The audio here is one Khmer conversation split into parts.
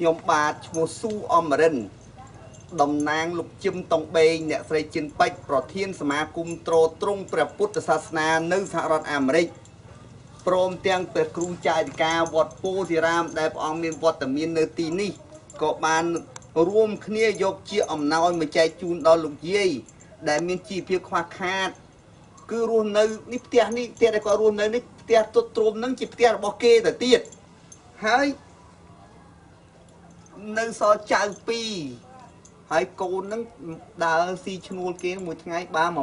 ខ្ញុំបាទឈ្មោះស៊ូអមរិនតំណាងលោកជឹមតុងបេងអ្នកស្រីចិនពេជ្រប្រធានសមាគមទ្រទ្រង់ព្រះពុទ្ធសាសនានៅសហរដ្ឋអាមេរិកព្រមទាំងព្រះគ្រូចារិកាវត្តពោធិរាមដែលព្រះអង្គមានវត្តមាននៅទីនេះក៏បានរួមគ្នាយកជាអំណោយមកចែកជូនដល់លោកយាយដែលមានជីវភាពខ្វះខាតគឺរស់នៅនេះផ្ទះនេះផ្ទះដែលគាត់រស់នៅនេះផ្ទះទុតទ្រមនឹងជាផ្ទះរបស់គេទៅទៀតហើយនៅសល់ចៅ2ហើយកូននឹងដើរស៊ីឈ្នួលគេមួយថ្ងៃបាន10000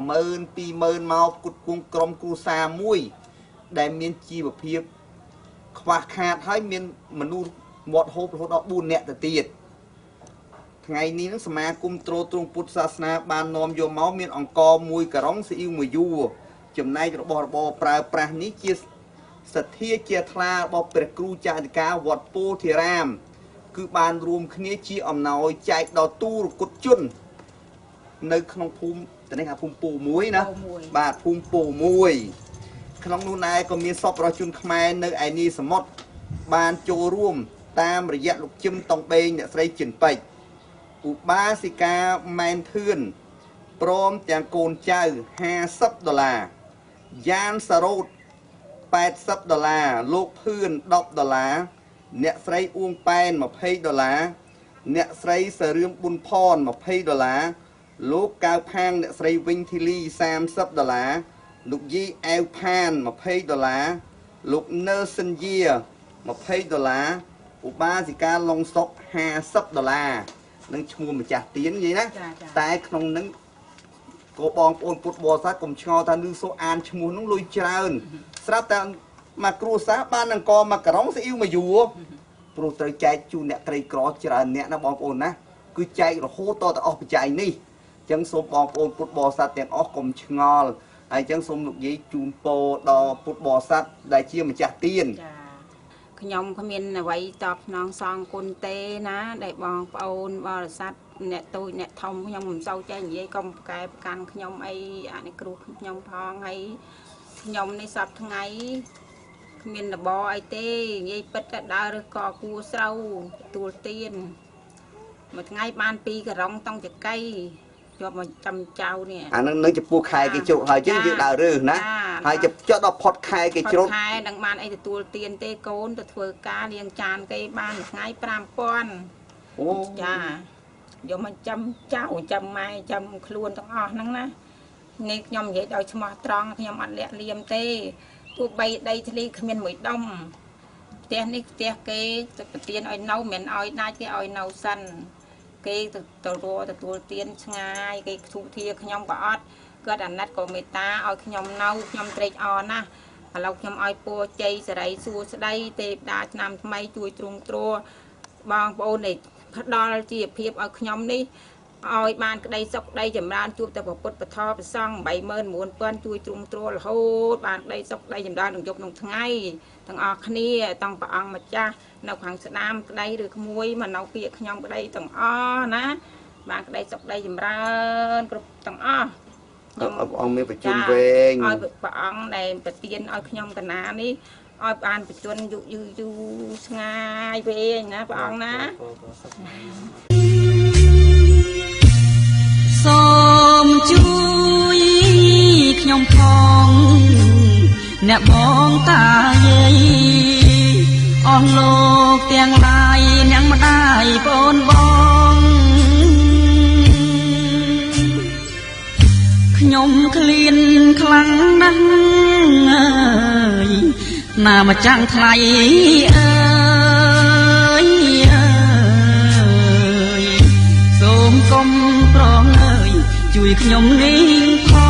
20000មកគុតគង់ក្រុមគ្រួសារមួយដែលមានជីវភាពខ្វះខាតហើយមានមនុស្សមាត់ហូបរហូតដល់4នាក់ទៅទៀតថ្ងៃនេះសមាគមទ្រទ្រង់ពុទ្ធសាសនាបាននាំយកមកមានអង្ករ1ការុងស៊ីអ៊ីវ1យួរចំណែករបស់របរប្រើប្រាស់នេះជាសទ្ធាជាថ្លារបស់ព្រះគ្រូចារិកាវត្តពោធិរាមគឺបានរួមគ្នាជាអំណោយចែកដល់ទូរគុតជននៅក្នុងភូមិទៅនេះថាភូមិពូមួយណាបាទភូមិពូមួយក្នុងនោះដែរក៏មានសពប្រជាជនខ្មែរនៅឯនីសមុទ្របានចូលរួមតាមរយៈលោកជឹមតុងបេងអ្នកស្រីចិនពេជ្រឧបាសិកាម៉ែនធឿនព្រមទាំងកូនចៅ$50យ៉ានសារ៉ូត$80លោកភឿន$10អ្នកស្រីអួងប៉ែន$20អ្នកស្រីសរឿមប៊ុនផន$20លោកកៅផាងអ្នកស្រីវិញធីលី$30លោកយីអែវផាន$20លោកនើសិនយា$20ឧបាសិកាឡុងសុក$50នឹងឈ្មោះម្ចាស់ទៀននិយាយណាតែក្នុងនឹងក៏បងប្អូនពុទ្ធបរិស័ទកុំឆ្ងល់ថាលឺសូអានឈ្មោះនោះលុយច្រើនស្រាប់តែមកគ្រួសារបានអង្គមកការុងស៊ីអ៊ីវ1យួរព្រោះត្រូវចែកជូនអ្នកក្រីក្រច្រើនអ្នកណាបងប្អូនណាគឺចែករហូតតទៅអស់បច្ច័យនេះអញ្ចឹងសូមបងប្អូនពុទ្ធបរិស័ទទាំងអស់កុំឆ្ងល់ហើយអញ្ចឹងសូមលោកយាយជូនពរដល់ពុទ្ធបរិស័ទដែលជាម្ចាស់ទៀនខ្ញុំគ្មានអ្វីតបស្នងសងគុណទេណាដែលបងប្អូនបរិស័ទអ្នកតូចអ្នកធំខ្ញុំមិនសូវចេះនិយាយកុំប្រកែប្រកាន់ខ្ញុំអីអានេះគ្រូខ្ញុំផងហើយខ្ញុំនេះសប្តាហ៍ថ្ងៃគ្មានរបរអីទេនិយាយពិតតែដើររើសកគួស្រូវទួលទៀនមួយថ្ងៃបាន2ការុងតុងចកៃជាប់មកចាំចៅនេះអានឹងនៅចំពោះខែគេជ្រុកហើយចឹងយើងដើររើសណាហើយចុះដល់ផុតខែគេជ្រុកខែនឹងបានអីទទួលទៀនទេកូនទៅធ្វើការលាងចានគេបានមួយថ្ងៃ5000អូចាយកមកចាំចៅចាំម៉ែចាំខ្លួនទាំងអស់ហ្នឹងណានេះខ្ញុំនិយាយឲ្យឈ្មោះត្រង់ខ្ញុំអត់លាក់លៀមទេទោះបីដីធ្លីគ្មានមួយដុំផ្ទះនេះផ្ទះគេទៅប្រទានឲ្យនៅមិនឲ្យដាច់គេឲ្យនៅសិនគេទៅទទួលទានឆ្ងាយគេធូធាខ្ញុំក៏អត់គាត់អាណិតក៏មេត្តាឲ្យខ្ញុំនៅខ្ញុំត្រេកអរណាស់ឥឡូវខ្ញុំឲ្យពរជ័យសិរីសួស្តីទេវតាឆ្នាំថ្មីជួយទ្រង់ទ្របងប្អូននេះផ្ដល់ជីវភាពឲ្យខ្ញុំនេះឲ្យបានក្តីសុខក្តីចម្រើនជួបតែពុទ្ធពធប្រសង់89000ជួយទ្រង់ទ្ររហូតបានក្តីសុខក្តីចម្រើនក្នុងយប់ក្នុងថ្ងៃទាំងអស់គ្នាទាំងព្រះអង្គម្ចាស់នៅខាងស្ដាមក្តីឬក្មួយមកនៅពាក្យខ្ញុំក្តីទាំងអស់ណាបានក្តីសុខក្តីចម្រើនគ្រប់ទាំងអស់ខ្ញុំអង្គមានប្រជុំវែងឲ្យព្រះអង្គដែលប្រទានឲ្យខ្ញុំកណានេះឲ្យបានប្រជុំយូរឆ្ងាយវែងណាព្រះអង្គណាសូមជួយខ្ញុំផងអ្នកបងតាយាយអស់លោកទាំងឡាយអ្នកម្ដាយបងបងខ្ញុំឃ្លានខ្លាំងណាស់អើយណាមកចាំងថ្លៃអើយសូមកុំប្រងអើយជួយខ្ញុំនេះផង